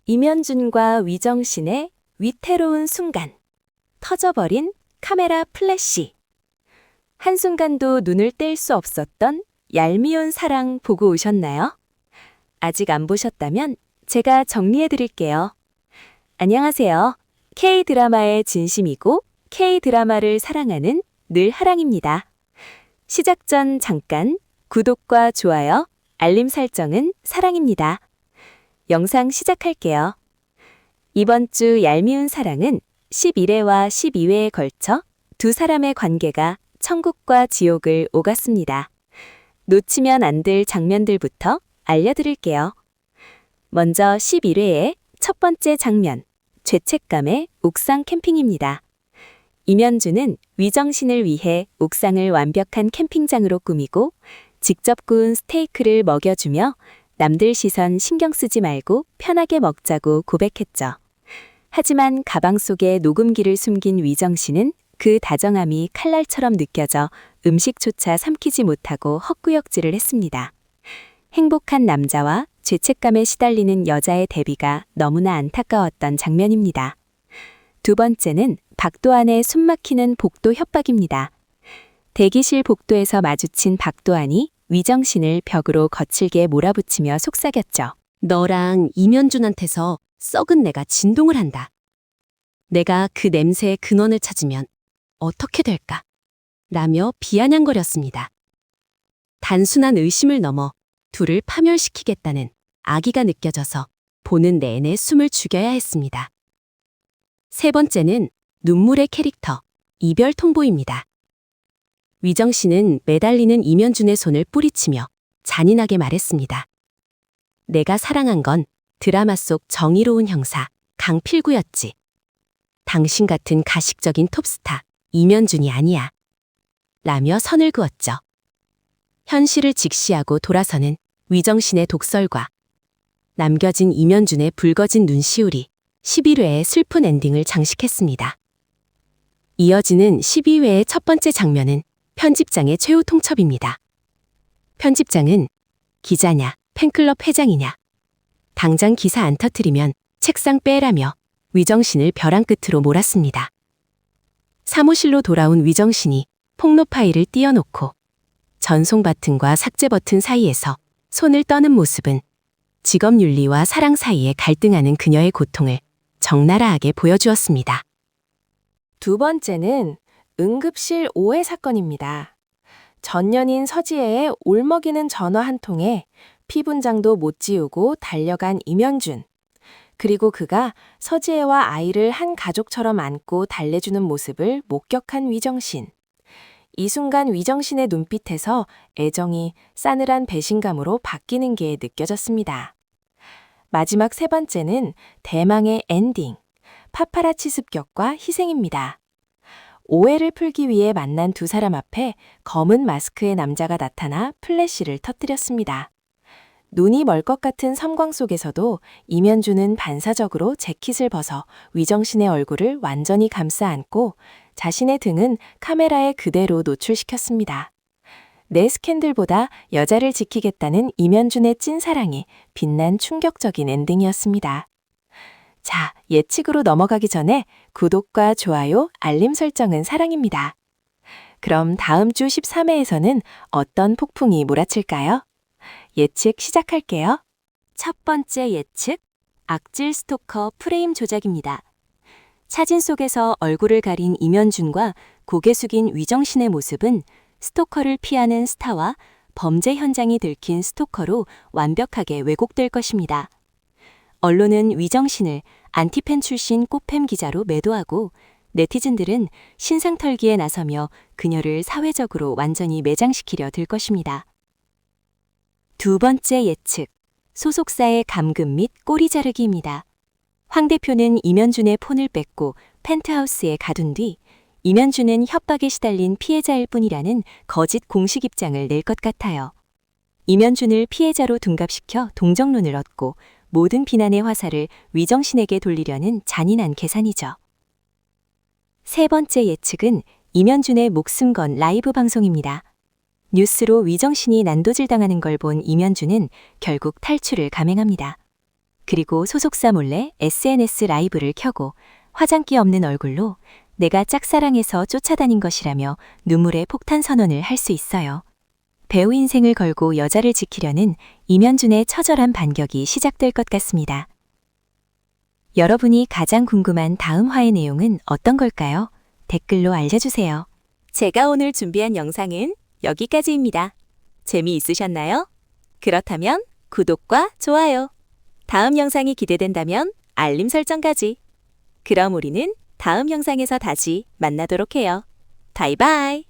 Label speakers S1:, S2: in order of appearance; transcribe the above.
S1: 임현준과 위정신의 위태로운 순간. 터져버린 카메라 플래시. 한순간도 눈을 뗄 수 없었던 얄미운 사랑 보고 오셨나요? 아직 안 보셨다면 제가 정리해 드릴게요. 안녕하세요. K-드라마의 진심이고 K-드라마를 사랑하는 늘하랑입니다. 시작 전 잠깐 구독과 좋아요, 알림 설정은 사랑입니다. 영상 시작할게요. 이번 주 얄미운 사랑은 11회와 12회에 걸쳐 두 사람의 관계가 천국과 지옥을 오갔습니다. 놓치면 안 될 장면들부터 알려드릴게요. 먼저 11회의 첫 번째 장면, 죄책감의 옥상 캠핑입니다. 임현준은 위정신을 위해 옥상을 완벽한 캠핑장으로 꾸미고 직접 구운 스테이크를 먹여주며 남들 시선 신경 쓰지 말고 편하게 먹자고 고백했죠. 하지만 가방 속에 녹음기를 숨긴 위정신은 그 다정함이 칼날처럼 느껴져 음식조차 삼키지 못하고 헛구역질을 했습니다. 행복한 남자와 죄책감에 시달리는 여자의 대비가 너무나 안타까웠던 장면입니다. 두 번째는 박도환의 숨막히는 복도 협박입니다. 대기실 복도에서 마주친 박도환이 위정신을 벽으로 거칠게 몰아붙이며 속삭였죠.
S2: 너랑 임현준한테서 썩은 내가 진동을 한다. 내가 그 냄새의 근원을 찾으면 어떻게 될까? 라며 비아냥거렸습니다. 단순한 의심을 넘어 둘을 파멸시키겠다는 악의가 느껴져서 보는 내내 숨을 죽여야 했습니다. 세 번째는 눈물의 캐릭터, 이별 통보입니다. 위정신은 매달리는 임현준의 손을 뿌리치며 잔인하게 말했습니다. 내가 사랑한 건 드라마 속 정의로운 형사 강필구였지. 당신 같은 가식적인 톱스타 임현준이 아니야. 라며 선을 그었죠. 현실을 직시하고 돌아서는 위정신의 독설과 남겨진 임현준의 붉어진 눈시울이 11회의 슬픈 엔딩을 장식했습니다. 이어지는 12회의 첫 번째 장면은 편집장의 최후 통첩입니다. 편집장은 기자냐, 팬클럽 회장이냐. 당장 기사 안 터뜨리면 책상 빼라며 위정신을 벼랑 끝으로 몰았습니다. 사무실로 돌아온 위정신이 폭로 파일을 띄워놓고 전송 버튼과 삭제 버튼 사이에서 손을 떠는 모습은 직업 윤리와 사랑 사이에 갈등하는 그녀의 고통을 적나라하게 보여주었습니다.
S1: 두 번째는 응급실 오해 사건입니다. 전년인 서지혜의 올먹이는 전화 한 통에 피 분장도 못 지우고 달려간 임현준. 그리고 그가 서지혜와 아이를 한 가족처럼 안고 달래주는 모습을 목격한 위정신. 이 순간 위정신의 눈빛에서 애정이 싸늘한 배신감으로 바뀌는 게 느껴졌습니다. 마지막 세 번째는 대망의 엔딩, 파파라치 습격과 희생입니다. 오해를 풀기 위해 만난 두 사람 앞에 검은 마스크의 남자가 나타나 플래시를 터뜨렸습니다. 눈이 멀 것 같은 섬광 속에서도 임현준은 반사적으로 재킷을 벗어 위정신의 얼굴을 완전히 감싸 안고 자신의 등은 카메라에 그대로 노출시켰습니다. 내 스캔들보다 여자를 지키겠다는 임현준의 찐사랑이 빛난 충격적인 엔딩이었습니다. 자, 예측으로 넘어가기 전에 구독과 좋아요, 알림 설정은 사랑입니다. 그럼 다음 주 13회에서는 어떤 폭풍이 몰아칠까요? 예측 시작할게요. 첫 번째 예측, 악질 스토커 프레임 조작입니다. 사진 속에서 얼굴을 가린 임현준과 고개 숙인 위정신의 모습은 스토커를 피하는 스타와 범죄 현장이 들킨 스토커로 완벽하게 왜곡될 것입니다. 언론은 위정신을 안티팬 출신 꽃팸 기자로 매도하고 네티즌들은 신상 털기에 나서며 그녀를 사회적으로 완전히 매장시키려 들 것입니다. 두 번째 예측, 소속사의 감금 및 꼬리 자르기입니다. 황 대표는 임현준의 폰을 뺏고 펜트하우스에 가둔 뒤 임현준은 협박에 시달린 피해자일 뿐이라는 거짓 공식 입장을 낼 것 같아요. 임현준을 피해자로 둔갑시켜 동정론을 얻고 모든 비난의 화살을 위정신에게 돌리려는 잔인한 계산이죠. 세 번째 예측은 임현준의 목숨 건 라이브 방송입니다. 뉴스로 위정신이 난도질당하는 걸 본 임현준은 결국 탈출을 감행합니다.
S3: 그리고 소속사 몰래 SNS 라이브를 켜고 화장기 없는 얼굴로 내가 짝사랑해서 쫓아다닌 것이라며 눈물의 폭탄 선언을 할 수 있어요. 배우 인생을 걸고 여자를 지키려는 임현준의 처절한 반격이 시작될 것 같습니다. 여러분이 가장 궁금한 다음 화의 내용은 어떤 걸까요? 댓글로 알려주세요. 제가 오늘 준비한 영상은 여기까지입니다. 재미있으셨나요? 그렇다면 구독과 좋아요, 다음 영상이 기대된다면 알림 설정까지. 그럼 우리는 다음 영상에서 다시 만나도록 해요. 바이바이.